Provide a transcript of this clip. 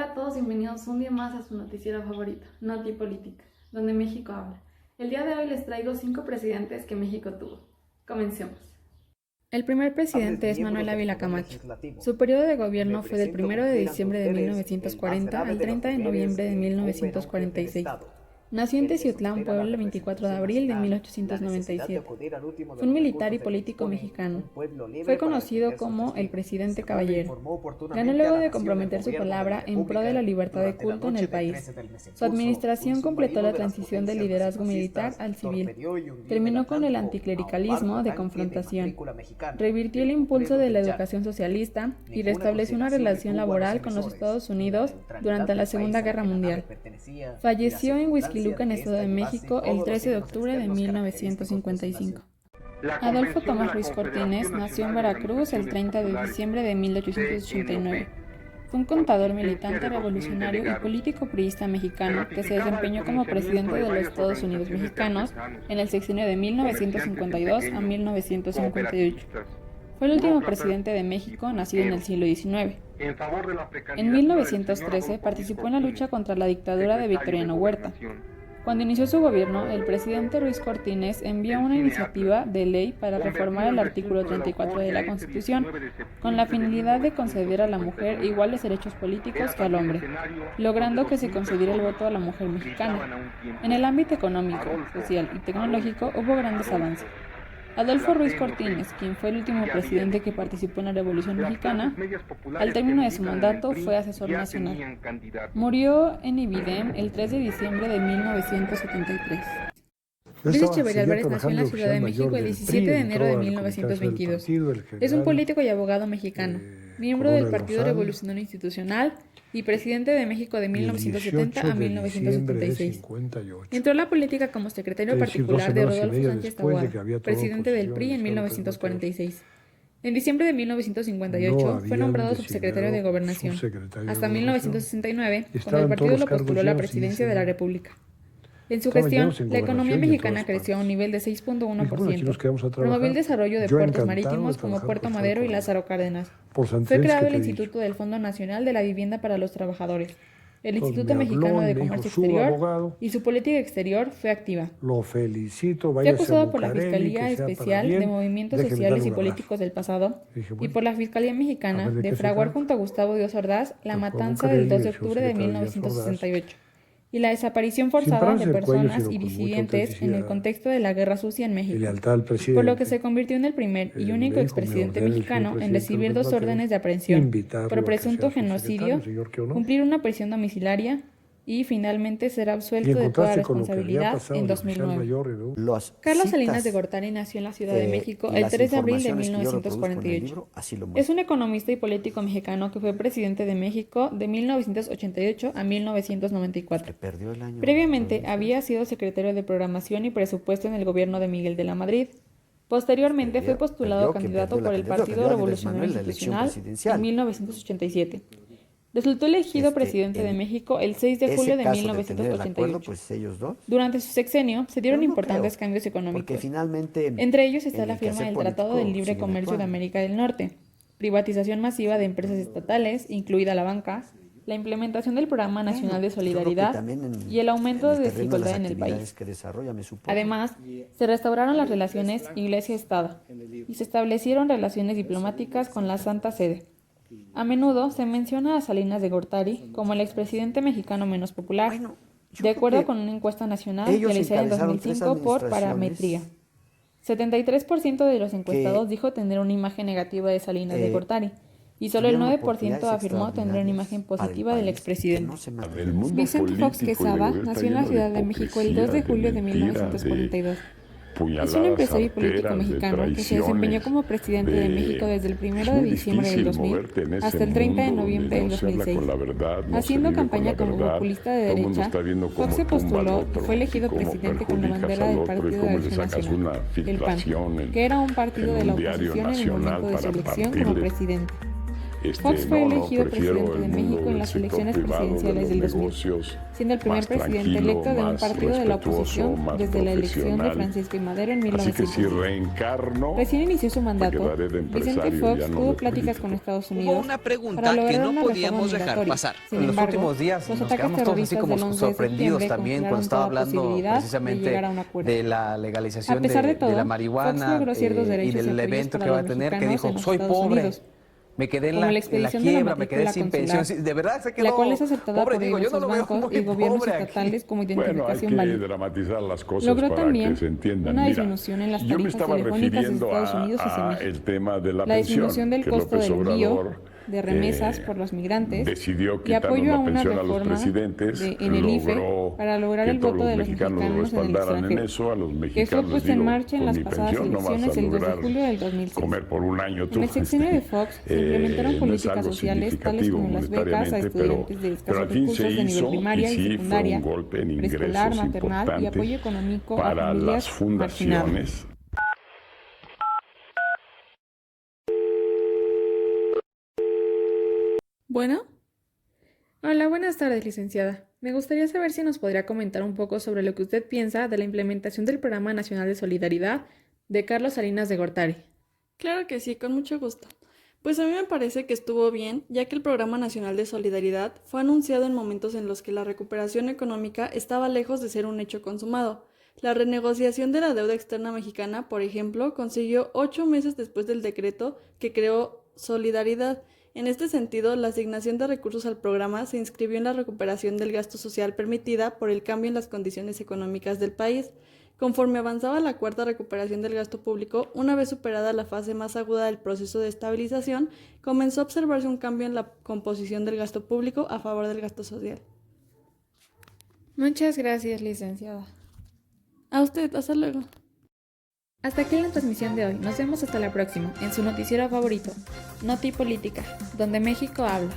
Hola a todos, bienvenidos un día más a su noticiero favorito, Noti Política, donde México habla. El día de hoy les traigo 5 presidentes que México tuvo. Comencemos. El primer presidente es Manuel Ávila Camacho. Su periodo de gobierno fue del 1 de diciembre de 1940 al 30 de noviembre de 1946. Nació en Teciutlán, Puebla, el 24 de abril de 1897. Fue un militar y político mexicano. Fue conocido como el presidente caballero. Ganó luego de comprometer su palabra en pro de la libertad de culto en el país. Su administración completó la transición del liderazgo militar al civil. Terminó con el anticlericalismo de confrontación. Revirtió el impulso de la educación socialista y restableció una relación laboral con los Estados Unidos durante la Segunda Guerra Mundial. Falleció en Huixquiluca, en Estado de México, el 13 de octubre de 1955. Adolfo Tomás Ruiz Cortines nació en Veracruz el 30 de diciembre de 1889. Fue un contador, militante revolucionario y político priista mexicano que se desempeñó como presidente de los Estados Unidos mexicanos en el sexenio de 1952 a 1958. Fue el último presidente de México nacido en el siglo XIX. En 1913 participó en la lucha contra la dictadura de Victoriano Huerta. Cuando inició su gobierno, el presidente Ruiz Cortines envió una iniciativa de ley para reformar el artículo 34 de la Constitución, con la finalidad de conceder a la mujer iguales derechos políticos que al hombre, logrando que se concediera el voto a la mujer mexicana. En el ámbito económico, social y tecnológico hubo grandes avances. Adolfo Ruiz Cortines, quien fue el último presidente que participó en la Revolución Mexicana, al término de su mandato fue asesor nacional. Murió en Ibidem el 3 de diciembre de 1973. Luis Echeverría Álvarez nació en la Ciudad de México el 17 de enero de 1922. Es un político y abogado mexicano, miembro del Partido Revolucionario Institucional y presidente de México de 1970 a 1976. Entró a la política como secretario particular de Rodolfo Sánchez Taboada, presidente del PRI en 1946. En diciembre de 1958 fue nombrado subsecretario de Gobernación. Hasta 1969, cuando el partido lo postuló a la presidencia de la República. En su gestión, la economía mexicana creció a un nivel de 6.1%. Promovió el desarrollo de puertos marítimos como Puerto Madero y Lázaro Cárdenas. Fue creado el Instituto del Fondo Nacional de la Vivienda para los Trabajadores, el Instituto Mexicano de Comercio Exterior, y su política exterior fue activa. Fue acusado por la Fiscalía Especial de Movimientos Sociales y Políticos del pasado y por la Fiscalía Mexicana de fraguar junto a Gustavo Díaz Ordaz la matanza del 2 de octubre de 1968. Y la desaparición forzada de personas y disidentes en el contexto de la Guerra Sucia en México, por lo que se convirtió en el primer y único expresidente mexicano en recibir 2 órdenes de aprehensión por presunto genocidio, cumplir una prisión domiciliaria y finalmente ser absuelto de toda responsabilidad en 2009. Carlos Salinas de Gortari nació en la Ciudad de México el 3 de abril de 1948. Es un economista y político mexicano que fue presidente de México de 1988 a 1994. Previamente había sido secretario de Programación y Presupuesto en el gobierno de Miguel de la Madrid. Posteriormente fue postulado candidato por el Partido Revolucionario Institucional en 1987. Resultó elegido presidente de México el 6 de julio de 1988. Durante su sexenio se dieron importantes cambios económicos. Entre ellos está la firma del Tratado de Libre Comercio de América del Norte, privatización masiva de empresas estatales, incluida la banca, la implementación del Programa Nacional de Solidaridad y el aumento de desigualdad en el país. Además, se restauraron las relaciones Iglesia-Estado y se establecieron relaciones diplomáticas con la Santa Sede. A menudo se menciona a Salinas de Gortari como el expresidente mexicano menos popular, de acuerdo con una encuesta nacional realizada en 2005 por Parametría. 73% de los encuestados dijo tener una imagen negativa de Salinas de Gortari, y solo el 9% afirmó tener una imagen positiva del expresidente. Vicente Fox Quesada nació en la Ciudad de México el 2 de julio de 1942. Es un empresario y político mexicano que se desempeñó como presidente de México desde el 1 de diciembre del 2000 hasta el 30 de noviembre del 2006. Haciendo campaña como populista de derecha, Fox se postuló y fue elegido presidente con la bandera del Partido de Acción Nacional, el PAN, que era un partido de la oposición en el momento de su elección como presidente. Fox fue elegido prefiero presidente de el mundo México en del las sector elecciones privado, de presidenciales los del 2000, negocios, siendo el primer más presidente tranquilo, electo de un más partido de la respetuoso, oposición más desde la elección de profesional. Francisco I. Madero en Así que si 1910. reencarno, Recién inició su me mandato, quedaré de Vicente empresario, Fox ya no tuvo de pláticas con político. Estados Hubo Unidos una para pregunta que lograr no una reforma podíamos dejar migratoria. pasar. Sin En los embargo, últimos días los nos ataques quedamos todos así terroristas como del 11 de sorprendidos septiembre también congelaron cuando estaba toda hablando posibilidad de precisamente llegar a un acuerdo. de la A legalización pesar de de todo, la Fox marihuana logró ciertos y derechos y del apoyos evento para que va a los tener, que mexicanos dijo, en los soy Estados pobre, Unidos, me quedé en como la la expedición de la quiebra, me quedé matrícula sin consular, pensión. Sí, de verdad se quedó la cual es aceptada pobre. por Digo, yo no diversos lo veo bancos muy y gobiernos pobre estatales aquí. como Bueno, hay identificación que válida. dramatizar las cosas Logró para también que se entiendan. una Mira, disminución en las yo me tarifas estaba telefónicas de refiriendo Estados Unidos hacia a México, el tema de la la disminución pensión, del que costo López del envío Obrador de remesas por los migrantes decidió y quitarnos apoyo a la una pensión a los reforma presidentes, en el IFE logró para lograr que el todos voto de los los mexicanos lo mexicanos en el respaldaran en extranjero, eso. A los que fue mexicanos les puesto en digo, marcha en con las mi pasadas pensión no vas elecciones a el 2 de lograr julio del 2006. comer por un año tú. En el sexenio de Fox se implementaron No es políticas algo sociales tales significativo como las becas a monetariamente, estudiantes de pero escasos al fin se recursos de nivel hizo primaria y sí fue secundaria, un golpe en preescolar, ingresos maternal y apoyo importante económico a para familias las marginadas. fundaciones. Bueno. Hola, buenas tardes, licenciada. Me gustaría saber si nos podría comentar un poco sobre lo que usted piensa de la implementación del Programa Nacional de Solidaridad de Carlos Salinas de Gortari. Claro que sí, con mucho gusto. Pues a mí me parece que estuvo bien, ya que el Programa Nacional de Solidaridad fue anunciado en momentos en los que la recuperación económica estaba lejos de ser un hecho consumado. La renegociación de la deuda externa mexicana, por ejemplo, consiguió 8 meses después del decreto que creó Solidaridad. En este sentido, la asignación de recursos al programa se inscribió en la recuperación del gasto social permitida por el cambio en las condiciones económicas del país. Conforme avanzaba la cuarta recuperación del gasto público, una vez superada la fase más aguda del proceso de estabilización, comenzó a observarse un cambio en la composición del gasto público a favor del gasto social. Muchas gracias, licenciada. A usted, hasta luego. Hasta aquí la transmisión de hoy. Nos vemos hasta la próxima, en su noticiero favorito, Noti Política, donde México habla.